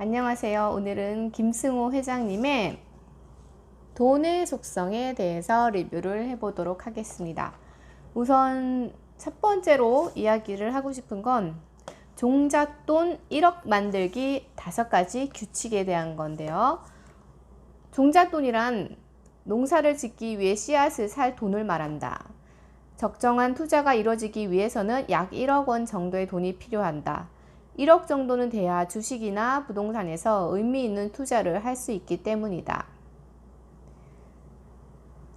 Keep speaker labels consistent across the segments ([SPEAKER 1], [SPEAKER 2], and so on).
[SPEAKER 1] 안녕하세요. 오늘은 김승호 회장님의 돈의 속성에 대해서 리뷰를 해보도록 하겠습니다. 우선 첫 번째로 이야기를 하고 싶은 건 종잣돈 1억 만들기 5가지 규칙에 대한 건데요. 종잣돈이란 농사를 짓기 위해 씨앗을 살 돈을 말한다. 적정한 투자가 이루어지기 위해서는 약 1억 원 정도의 돈이 필요한다. 1억 정도는 돼야 주식이나 부동산에서 의미 있는 투자를 할 수 있기 때문이다.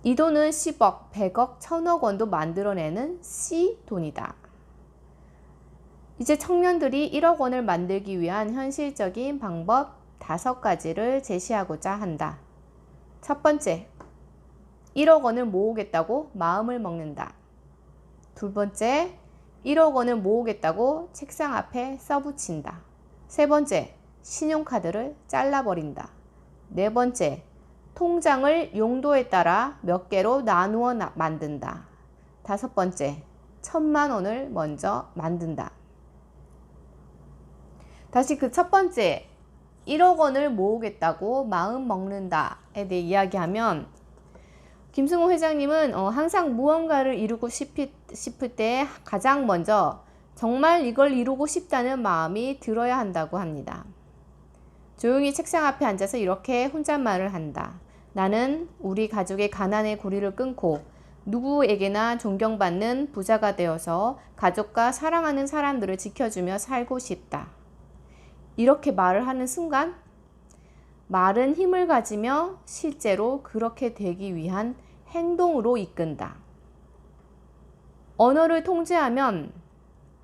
[SPEAKER 1] 이 돈은 10억, 100억, 1000억 원도 만들어내는 C돈이다. 이제 청년들이 1억 원을 만들기 위한 현실적인 방법 5가지를 제시하고자 한다. 첫 번째, 1억 원을 모으겠다고 마음을 먹는다. 두 번째, 1억 원을 모으겠다고 책상 앞에 써붙인다. 세 번째, 신용카드를 잘라버린다. 네 번째, 통장을 용도에 따라 몇 개로 나누어 만든다. 다섯 번째, 1000만 원을 먼저 만든다. 다시 그 첫 번째, 1억 원을 모으겠다고 마음 먹는다에 대해 이야기하면 김승호 회장님은 항상 무언가를 이루고 싶을 때 가장 먼저 정말 이걸 이루고 싶다는 마음이 들어야 한다고 합니다. 조용히 책상 앞에 앉아서 이렇게 혼잣말을 한다. 나는 우리 가족의 가난의 고리를 끊고 누구에게나 존경받는 부자가 되어서 가족과 사랑하는 사람들을 지켜주며 살고 싶다. 이렇게 말을 하는 순간 말은 힘을 가지며 실제로 그렇게 되기 위한 행동으로 이끈다. 언어를 통제하면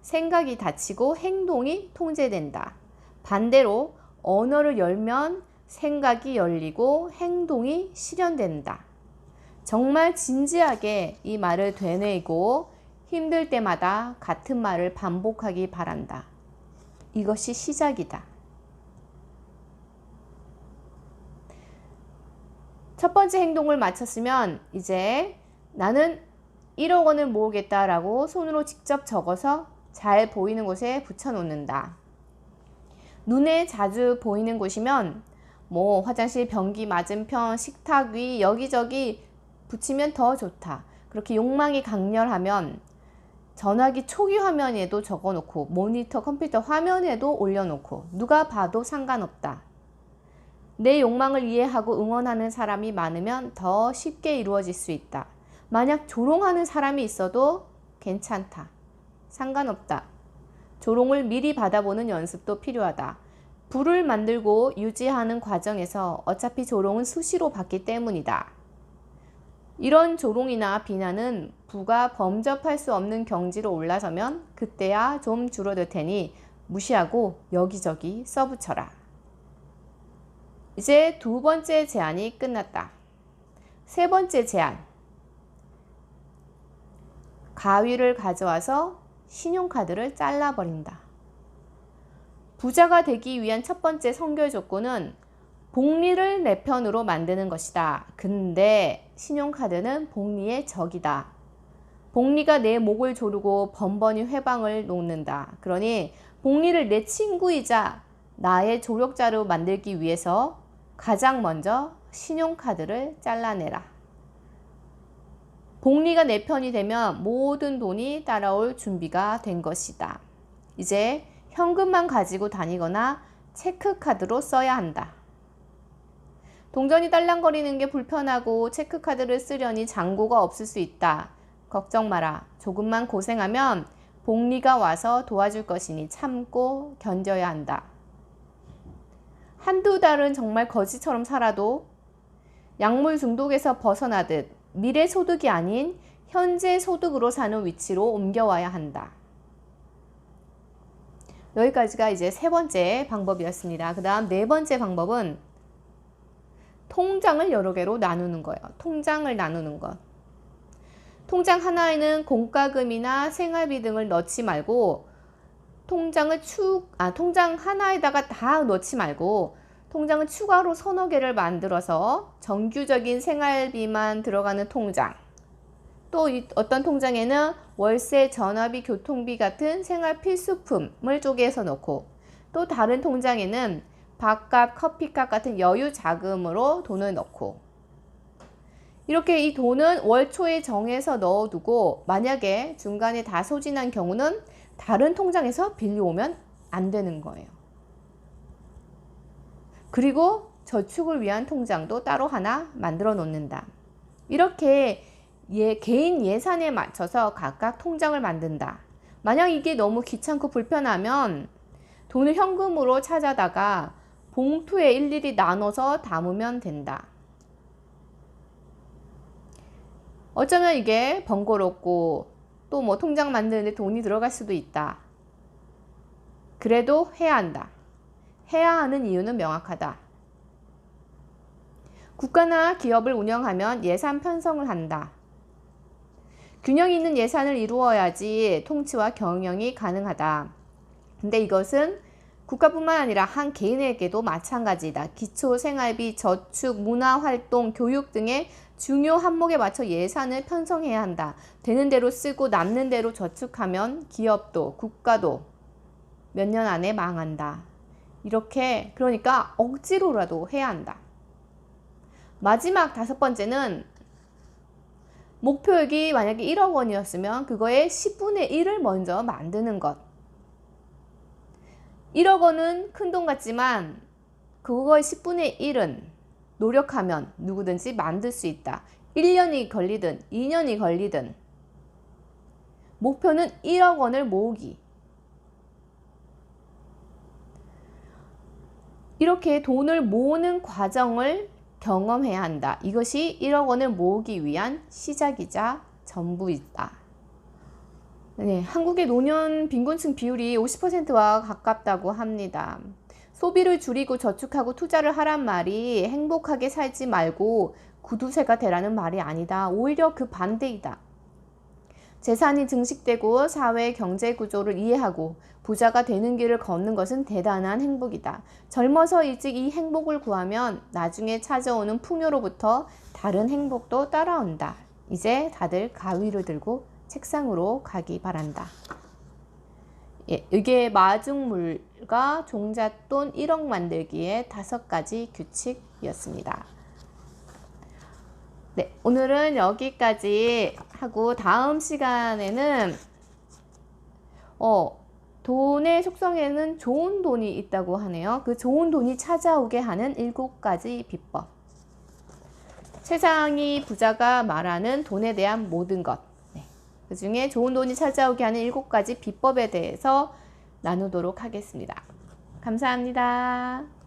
[SPEAKER 1] 생각이 닫히고 행동이 통제된다. 반대로 언어를 열면 생각이 열리고 행동이 실현된다. 정말 진지하게 이 말을 되뇌이고 힘들 때마다 같은 말을 반복하기 바란다. 이것이 시작이다. 첫 번째 행동을 마쳤으면 이제 나는 1억 원을 모으겠다라고 손으로 직접 적어서 잘 보이는 곳에 붙여놓는다. 눈에 자주 보이는 곳이면 화장실 변기 맞은편, 식탁 위 여기저기 붙이면 더 좋다. 그렇게 욕망이 강렬하면 전화기 초기 화면에도 적어놓고 모니터 컴퓨터 화면에도 올려놓고 누가 봐도 상관없다. 내 욕망을 이해하고 응원하는 사람이 많으면 더 쉽게 이루어질 수 있다. 만약 조롱하는 사람이 있어도 괜찮다. 상관없다. 조롱을 미리 받아보는 연습도 필요하다. 부를 만들고 유지하는 과정에서 어차피 조롱은 수시로 받기 때문이다. 이런 조롱이나 비난은 부가 범접할 수 없는 경지로 올라서면 그때야 좀 줄어들 테니 무시하고 여기저기 써붙여라. 이제 두 번째 제안이 끝났다. 세 번째 제안. 가위를 가져와서 신용카드를 잘라버린다. 부자가 되기 위한 첫 번째 선결 조건은 복리를 내 편으로 만드는 것이다. 근데 신용카드는 복리의 적이다. 복리가 내 목을 조르고 번번이 회방을 놓는다. 그러니 복리를 내 친구이자 나의 조력자로 만들기 위해서 가장 먼저 신용카드를 잘라내라. 복리가 내 편이 되면 모든 돈이 따라올 준비가 된 것이다. 이제 현금만 가지고 다니거나 체크카드로 써야 한다. 동전이 딸랑거리는 게 불편하고 체크카드를 쓰려니 잔고가 없을 수 있다. 걱정 마라. 조금만 고생하면 복리가 와서 도와줄 것이니 참고 견뎌야 한다. 한두 달은 정말 거지처럼 살아도 약물 중독에서 벗어나듯 미래 소득이 아닌 현재 소득으로 사는 위치로 옮겨와야 한다. 여기까지가 이제 세 번째 방법이었습니다. 그 다음 네 번째 방법은 통장을 여러 개로 나누는 거예요. 통장을 나누는 것. 통장 하나에는 공과금이나 생활비 등을 넣지 말고 통장 하나에다가 다 넣지 말고 통장은 추가로 서너 개를 만들어서 정규적인 생활비만 들어가는 통장, 또 어떤 통장에는 월세, 전화비, 교통비 같은 생활 필수품을 쪼개서 넣고, 또 다른 통장에는 밥값, 커피값 같은 여유 자금으로 돈을 넣고, 이렇게 이 돈은 월 초에 정해서 넣어두고 만약에 중간에 다 소진한 경우는 다른 통장에서 빌려오면 안 되는 거예요. 그리고 저축을 위한 통장도 따로 하나 만들어 놓는다. 이렇게 개인 예산에 맞춰서 각각 통장을 만든다. 만약 이게 너무 귀찮고 불편하면 돈을 현금으로 찾아다가 봉투에 일일이 나눠서 담으면 된다. 어쩌면 이게 번거롭고 또 뭐 통장 만드는데 돈이 들어갈 수도 있다. 그래도 해야 한다. 해야 하는 이유는 명확하다. 국가나 기업을 운영하면 예산 편성을 한다. 균형 있는 예산을 이루어야지 통치와 경영이 가능하다. 근데 이것은 국가뿐만 아니라 한 개인에게도 마찬가지다. 기초 생활비, 저축, 문화활동, 교육 등의 중요 항목에 맞춰 예산을 편성해야 한다. 되는 대로 쓰고 남는 대로 저축하면 기업도 국가도 몇 년 안에 망한다. 이렇게 그러니까 억지로라도 해야 한다. 마지막 5번째는 목표액이 만약에 1억 원이었으면 그거의 10분의 1을 먼저 만드는 것. 1억 원은 큰돈 같지만 그거의 10분의 1은 노력하면 누구든지 만들 수 있다. 1년이 걸리든 2년이 걸리든 목표는 1억 원을 모으기. 이렇게 돈을 모으는 과정을 경험해야 한다. 이것이 1억 원을 모으기 위한 시작이자 전부이다. 네, 한국의 노년 빈곤층 비율이 50%와 가깝다고 합니다. 소비를 줄이고 저축하고 투자를 하란 말이 행복하게 살지 말고 구두쇠가 되라는 말이 아니다. 오히려 그 반대이다. 재산이 증식되고 사회 경제 구조를 이해하고 부자가 되는 길을 걷는 것은 대단한 행복이다. 젊어서 일찍 이 행복을 구하면 나중에 찾아오는 풍요로부터 다른 행복도 따라온다. 이제 다들 가위를 들고 책상으로 가기 바란다. 예, 이게 마중물과 종잣돈 1억 만들기의 5가지 규칙이었습니다. 네, 오늘은 여기까지 하고 다음 시간에는 돈의 속성에는 좋은 돈이 있다고 하네요. 그 좋은 돈이 찾아오게 하는 7가지 비법. 세상이 부자가 말하는 돈에 대한 모든 것. 네, 그 중에 좋은 돈이 찾아오게 하는 7가지 비법에 대해서 나누도록 하겠습니다. 감사합니다.